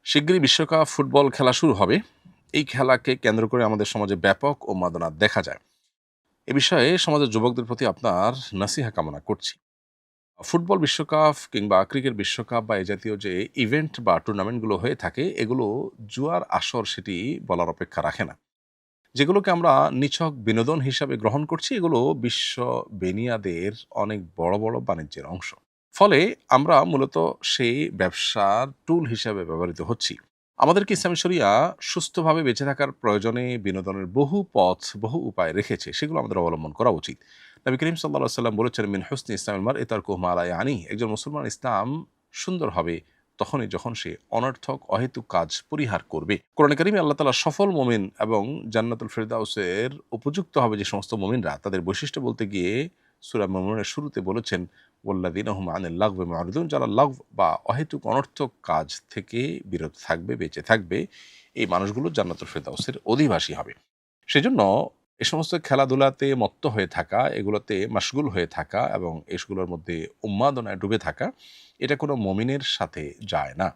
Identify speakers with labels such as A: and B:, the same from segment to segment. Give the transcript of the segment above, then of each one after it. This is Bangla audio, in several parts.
A: শিগগিরই বিশ্বকাপ ফুটবল খেলা শুরু হবে। এই খেলাকে কেন্দ্র করে আমাদের সমাজে ব্যাপক উন্মাদনা দেখা যায়। এ বিষয়ে সমাজের যুবকদের প্রতি আপনার নাসিহা কামনা করছি। ফুটবল বিশ্বকাপ কিংবা ক্রিকেট বিশ্বকাপ বা এই জাতীয় যে ইভেন্ট বা টুর্নামেন্টগুলো হয়ে থাকে, এগুলো জুয়ার আসর সেটি বলার অপেক্ষা রাখে না। যেগুলোকে আমরা নিছক বিনোদন হিসাবে গ্রহণ করছি, এগুলো বিশ্ব বেনিয়াদের অনেক বড় বড় বাণিজ্যের অংশ। ফলে আমরা মূলত সেই ব্যবসার টুল হিসাবে ব্যবহৃত হচ্ছি। আমাদেরকে ইসলামী শরিয়া সুস্থভাবে বেঁচে থাকার প্রয়োজনে বিনোদনের বহু পথ, বহু উপায় রেখেছে। সেগুলো আমাদের অবলম্বন করা উচিত। নবী করিম সাল্লাল্লাহু আলাইহি ওয়াসাল্লাম বলেছেন, মিন হুসনি ইসলামিল মারই তারকুহু মা লা ইয়ানি। একজন মুসলমান ইসলাম সুন্দর হবে তখনই যখন সে অনর্থক অহেতুক কাজ পরিহার করবে। কোরআনে কারিমে আল্লাহ তাআলা সফল মুমিন এবং জান্নাতুল ফিরদাউসের উপযুক্ত হবে যে সমস্ত মুমিনরা, তাদের বৈশিষ্ট্য বলতে গিয়ে সূরা মুমিনুনের শুরুতে বলেছেন, ওয়াল্লাযীনা হুম আনিল লাগবি মুরিদুন, যারা লাগব বা অহেতুক অনর্থক কাজ থেকে বিরত থাকবে, বেঁচে থাকবে, এই মানুষগুলো জান্নাতুল ফিরদাউসের অধিবাসী হবে। সেজন্য এ সমস্ত খেলাধুলাতে মত্ত হয়ে থাকা, এগুলোতে মাশগুল হয়ে থাকা এবং এগুলোর মধ্যে উন্মাদনায় ডুবে থাকা, এটা কোনো মুমিনের সাথে যায় না।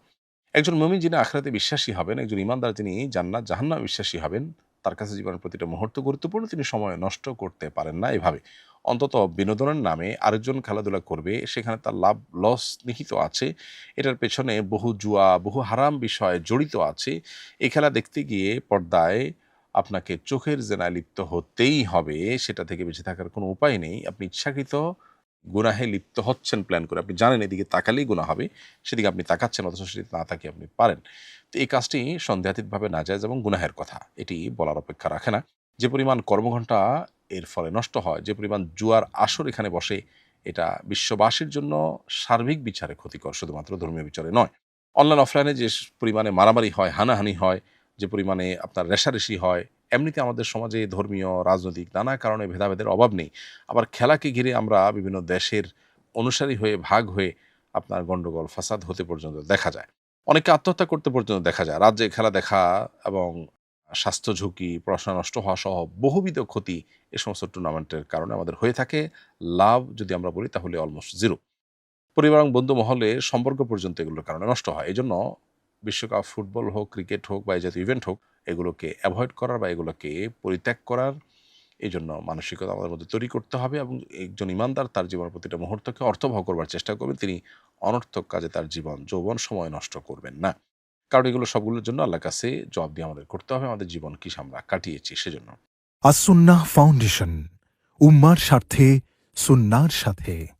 A: একজন মুমিন যিনি আখিরাতে বিশ্বাসী হবেন, একজন ঈমানদার যিনি জান্নাত জাহান্নামে বিশ্বাসী হবেন, তার কাছে জীবনের প্রতিটা মুহূর্ত গুরুত্বপূর্ণ। তিনি সময় নষ্ট করতে পারেন না এভাবে। অন্তত বিনোদনের নামে আরেকজন খেলাধুলা করবে, সেখানে তার লাভ লস নিহিত আছে। এটার পেছনে বহু জুয়া, বহু হারাম বিষয় জড়িত আছে। এই খেলা দেখতে গিয়ে পর্দায় আপনাকে চোখের জেনায় লিপ্ত হতেই হবে। সেটা থেকে বেঁচে থাকার কোনো উপায় নেই। আপনি ইচ্ছাকৃত গুনাহে লিপ্ত হচ্ছেন প্ল্যান করে। আপনি জানেন এদিকে তাকালেই গুনাহ হবে। সেদিকে আপনি তাকাচ্ছেন, অথচ সেদিকে না তাকিয়ে আপনি পারেন। তো এই কাজটি সন্দেহাতীতভাবে নাজায়েজ এবং গুনাহের কথা। এটি বলার অপেক্ষা রাখে না। যে পরিমাণ কর্মঘণ্টা এর ফলে নষ্ট হয়, যে পরিমাণ জুয়ার আসর এখানে বসে, এটা বিশ্ববাসীর জন্য সার্বিক বিচারে ক্ষতিকর, শুধুমাত্র ধর্মীয় বিচারে নয়। অনলাইন অফলাইনে যে পরিমাণে মারামারি হয়, হানাহানি হয়, যে পরিমাণে আপনার রেষারেষি হয়, এমনিতে আমাদের সমাজে ধর্মীয়, রাজনৈতিক নানা কারণে ভেদাভেদের অভাব নেই। আবার খেলাকে ঘিরে আমরা বিভিন্ন দেশের অনুসারী হয়ে, ভাগ হয়ে আপনার গন্ডগোল, ফাসাদ হতে পর্যন্ত দেখা যায়। অনেকে আত্মহত্যা করতে পর্যন্ত দেখা যায়। রাত জেগে খেলা দেখা এবং স্বাস্থ্য ঝুঁকি, পড়াশোনা নষ্ট হওয়া সহ বহুবিধ ক্ষতি এ সমস্ত টুর্নামেন্টের কারণে আমাদের হয়ে থাকে। লাভ যদি আমরা বলি তাহলে অলমোস্ট 0। পরিবার এবং বন্ধু মহলে সম্পর্ক পর্যন্ত এগুলোর কারণে নষ্ট হয়। এজন্য বিশ্বকাপ ফুটবল হোক, ক্রিকেট হোক বা এই জাতীয় ইভেন্ট হোক, এগুলোকে এভয়েড করার বা এগুলোকে পরিত্যাগ করার এজন্য মানসিকতা আমাদের মধ্যে তৈরি করতে হবে এবং একজন ঈমানদার তার জীবনের প্রতিটা মুহূর্তকে অর্থবহ করবার চেষ্টা করবেন। তিনি অনর্থক কাজে তার জীবন, যৌবন, সময় নষ্ট করবেন না। কারণ এগুলো সবগুলোর জন্য আল্লাহর কাছে জবাবদিহি আমাদের করতে হবে, আমাদের জীবন কি আমরা কাটিয়েছি সেজন্য।
B: আসুন্নাহ ফাউন্ডেশন, উম্মার স্বার্থে সুন্নাহর সাথে।